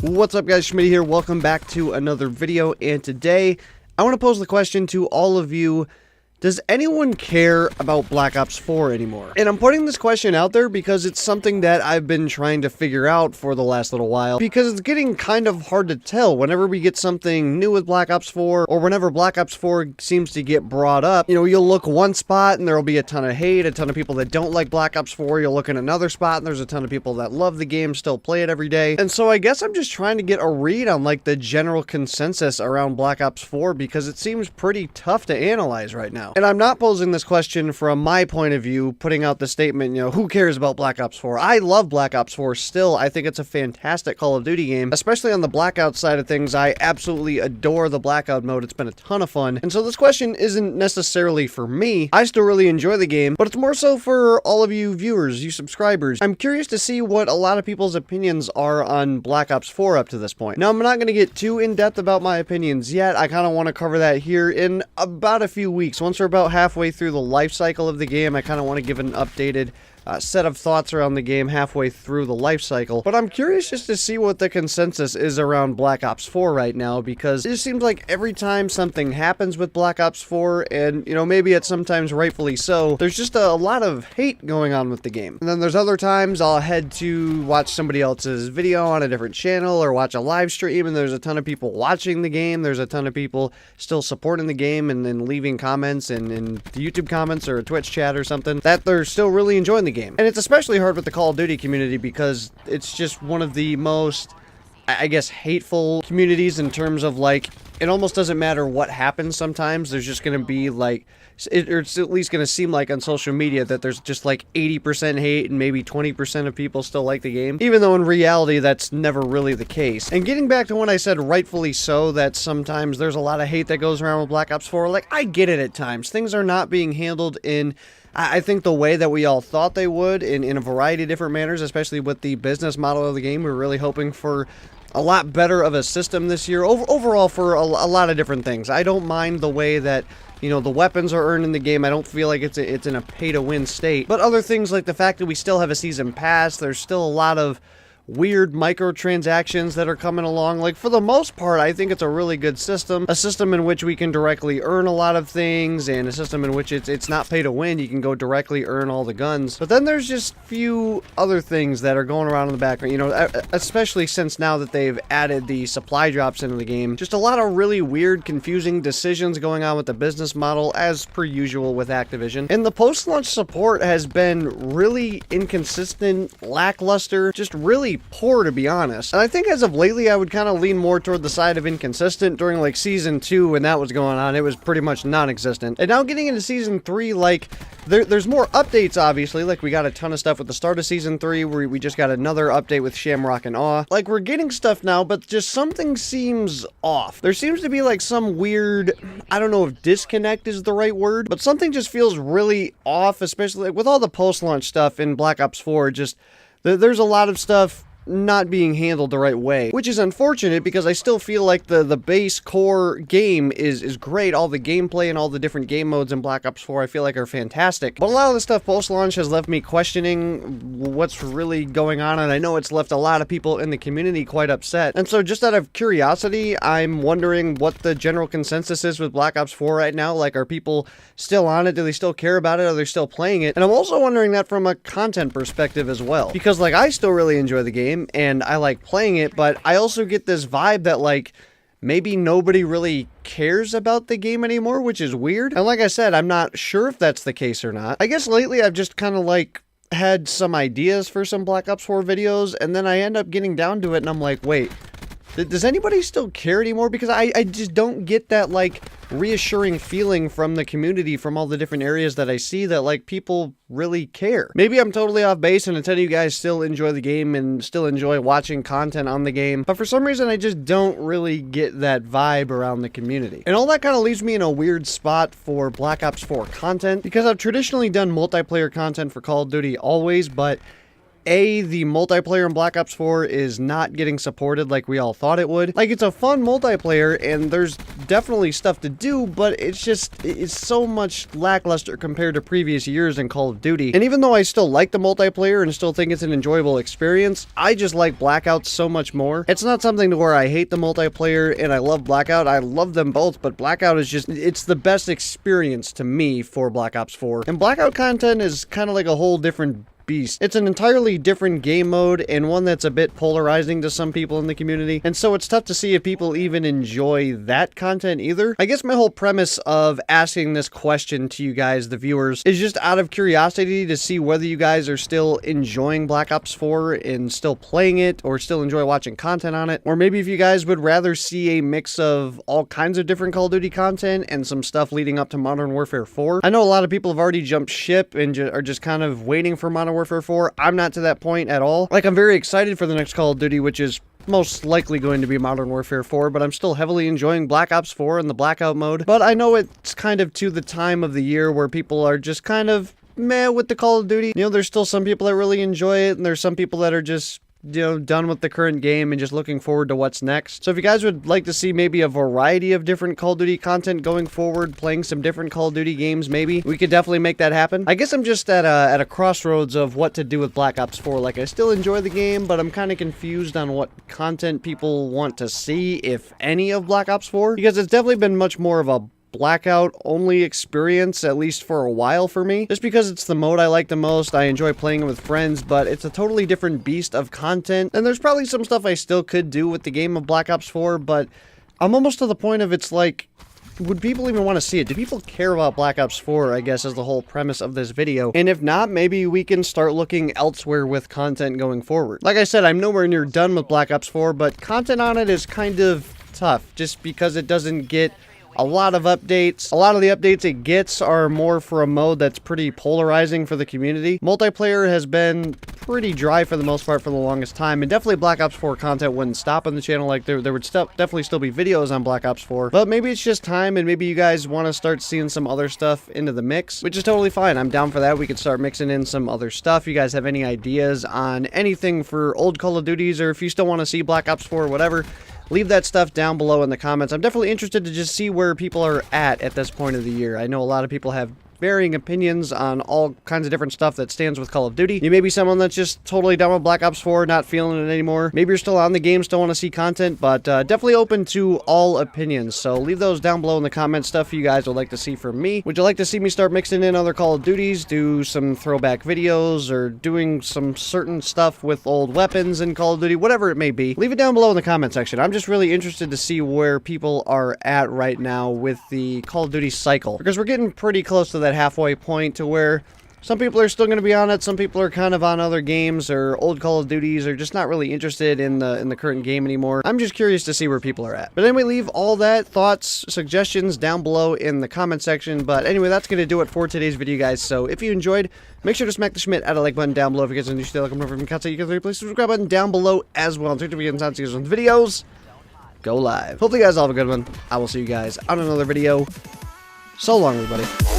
What's up guys, Schmitty here, welcome back to another video, and today I want to pose the question to all of you: does anyone care about Black Ops 4 anymore? And I'm putting this question out there because it's something that I've been trying to figure out for the last little while, because it's getting kind of hard to tell whenever we get something new with Black Ops 4, or whenever Black Ops 4 seems to get brought up. You know, you'll look one spot and there'll be a ton of hate, a ton of people that don't like Black Ops 4. You'll look in another spot and there's a ton of people that love the game, still play it every day. And so I guess I'm just trying to get a read on like the general consensus around Black Ops 4, because it seems pretty tough to analyze right now. And I'm not posing this question from my point of view, putting out the statement, you know, who cares about Black Ops 4? I love Black Ops 4 still. I think it's a fantastic Call of Duty game, especially on the Blackout side of things. I absolutely adore the Blackout mode. It's been a ton of fun. And so this question isn't necessarily for me. I still really enjoy the game, but it's more so for all of you viewers, you subscribers. I'm curious to see what a lot of people's opinions are on Black Ops 4 up to this point. Now, I'm not going to get too in-depth about my opinions yet. I kind of want to cover that here in about a few weeks. Once we're about halfway through the life cycle of the game, I kind of want to give an updated set of thoughts around the game halfway through the life cycle. But I'm curious just to see what the consensus is around Black Ops 4 right now, because it just seems like every time something happens with Black Ops 4, and you know, maybe it's sometimes rightfully so, there's just a lot of hate going on with the game. And then there's other times I'll head to watch somebody else's video on a different channel or watch a live stream, and there's a ton of people watching the game. There's a ton of people still supporting the game and then leaving comments in the YouTube comments or a Twitch chat or something that they're still really enjoying the game. And it's especially hard with the Call of Duty community because it's just one of the most, I guess, hateful communities in terms of like, it almost doesn't matter what happens sometimes. There's just going to be like, or it's at least going to seem like on social media that there's just like 80% hate and maybe 20% of people still like the game, even though in reality that's never really the case. And getting back to when I said rightfully so, that sometimes there's a lot of hate that goes around with Black Ops 4, like I get it at times. Things are not being handled in, I think, the way that we all thought they would in a variety of different manners, especially with the business model of the game. We're really hoping for a lot better of a system this year, overall for a lot of different things. I don't mind the way that, you know, the weapons are earned in the game. I don't feel like it's in a pay-to-win state. But other things like the fact that we still have a season pass, there's still a lot of weird microtransactions that are coming along. Like, for the most part, I think it's a really good system. A system in which we can directly earn a lot of things, and a system in which it's not pay to win. You can go directly earn all the guns. But then there's just few other things that are going around in the background, you know, especially since now that they've added the supply drops into the game. Just a lot of really weird, confusing decisions going on with the business model, as per usual with Activision. And the post-launch support has been really inconsistent, lackluster, just really poor, to be honest. And I think as of lately I would kind of lean more toward the side of inconsistent. During like season 2 when that was going on, it was pretty much non-existent. And now getting into season 3, like there's more updates, obviously. Like we got a ton of stuff with the start of season 3, where we just got another update with Shamrock and Awe. Like we're getting stuff now, but just something seems off. There seems to be like some weird, I don't know if disconnect is the right word, but something just feels really off, especially like with all the post-launch stuff in Black Ops 4. Just there's a lot of stuff not being handled the right way, which is unfortunate because I still feel like the base core game is great. All the gameplay and all the different game modes in Black Ops 4 I feel like are fantastic. But a lot of the stuff post-launch has left me questioning what's really going on, and I know it's left a lot of people in the community quite upset. And so just out of curiosity, I'm wondering what the general consensus is with Black Ops 4 right now. Like, are people still on it? Do they still care about it? Are they still playing it? And I'm also wondering that from a content perspective as well, because like I still really enjoy the game and I like playing it, but I also get this vibe that like maybe nobody really cares about the game anymore, which is weird. And like I said, I'm not sure if that's the case or not. I guess lately I've just kind of like had some ideas for some Black Ops 4 videos, and then I end up getting down to it and I'm like, wait, does anybody still care anymore? Because I just don't get that like reassuring feeling from the community, from all the different areas that I see, that like people really care. Maybe I'm totally off base and a ton of you guys still enjoy the game and still enjoy watching content on the game, but for some reason I just don't really get that vibe around the community. And all that kind of leaves me in a weird spot for Black Ops 4 content, because I've traditionally done multiplayer content for Call of Duty always, but the multiplayer in Black Ops 4 is not getting supported like we all thought it would. Like, it's a fun multiplayer, and there's definitely stuff to do, but it's so much lackluster compared to previous years in Call of Duty. And even though I still like the multiplayer and still think it's an enjoyable experience, I just like Blackout so much more. It's not something to where I hate the multiplayer and I love Blackout. I love them both, but Blackout is just, it's the best experience to me for Black Ops 4. And Blackout content is kind of like a whole different beast. It's an entirely different game mode and one that's a bit polarizing to some people in the community, and so it's tough to see if people even enjoy that content either. I guess my whole premise of asking this question to you guys, the viewers, is just out of curiosity to see whether you guys are still enjoying Black Ops 4 and still playing it, or still enjoy watching content on it, or maybe if you guys would rather see a mix of all kinds of different Call of Duty content and some stuff leading up to Modern Warfare 4. I know a lot of people have already jumped ship and are just kind of waiting for Modern Warfare 4. I'm not to that point at all. Like, I'm very excited for the next Call of Duty, which is most likely going to be Modern Warfare 4, but I'm still heavily enjoying Black Ops 4 and the Blackout mode. But I know it's kind of to the time of the year where people are just kind of meh with the Call of Duty. You know, there's still some people that really enjoy it, and there's some people that are just, you know, done with the current game and just looking forward to what's next. So if you guys would like to see maybe a variety of different Call of Duty content going forward, playing some different Call of Duty games, maybe we could definitely make that happen. I guess I'm just at a crossroads of what to do with Black Ops 4. Like, I still enjoy the game, but I'm kind of confused on what content people want to see, if any, of Black Ops 4, because it's definitely been much more of a Blackout only experience, at least for a while for me, just because it's the mode I like the most. I enjoy playing it with friends, but it's a totally different beast of content, and there's probably some stuff I still could do with the game of Black Ops 4, but I'm almost to the point of, it's like, would people even want to see it? Do people care about Black Ops 4, I guess, is the whole premise of this video. And if not, maybe we can start looking elsewhere with content going forward. Like I said, I'm nowhere near done with Black Ops 4, but content on it is kind of tough, just because it doesn't get a lot of updates. A lot of the updates it gets are more for a mode that's pretty polarizing for the community. Multiplayer has been pretty dry for the most part for the longest time, and definitely Black Ops 4 content wouldn't stop on the channel. Like, there would definitely still be videos on Black Ops 4, but maybe it's just time, and maybe you guys want to start seeing some other stuff into the mix, which is totally fine. I'm down for that. We could start mixing in some other stuff. You guys have any ideas on anything for old Call of Duties, or if you still want to see Black Ops 4 or whatever, leave that stuff down below in the comments. I'm definitely interested to just see where people are at this point of the year. I know a lot of people have varying opinions on all kinds of different stuff that stands with Call of Duty. You may be someone that's just totally done with Black Ops 4, not feeling it anymore. Maybe you're still on the game, still want to see content, but definitely open to all opinions. So leave those down below in the comments, stuff you guys would like to see from me. Would you like to see me start mixing in other Call of Duties, do some throwback videos, or doing some certain stuff with old weapons in Call of Duty, whatever it may be? Leave it down below in the comment section. I'm just really interested to see where people are at right now with the Call of Duty cycle, because we're getting pretty close to that halfway point to where some people are still going to be on it, some people are kind of on other games or old Call of Duties, or just not really interested in the current game anymore. I'm just curious to see where people are at. But anyway, leave all that, thoughts, suggestions down below in the comment section. But anyway, that's going to do it for today's video, guys. So if you enjoyed, make sure to smack the Schmidt at a like button down below. If you guys are new to the from content, you can please subscribe button down below as well. And to get on to the videos, go live. Hopefully you guys all have a good one. I will see you guys on another video. So long, everybody.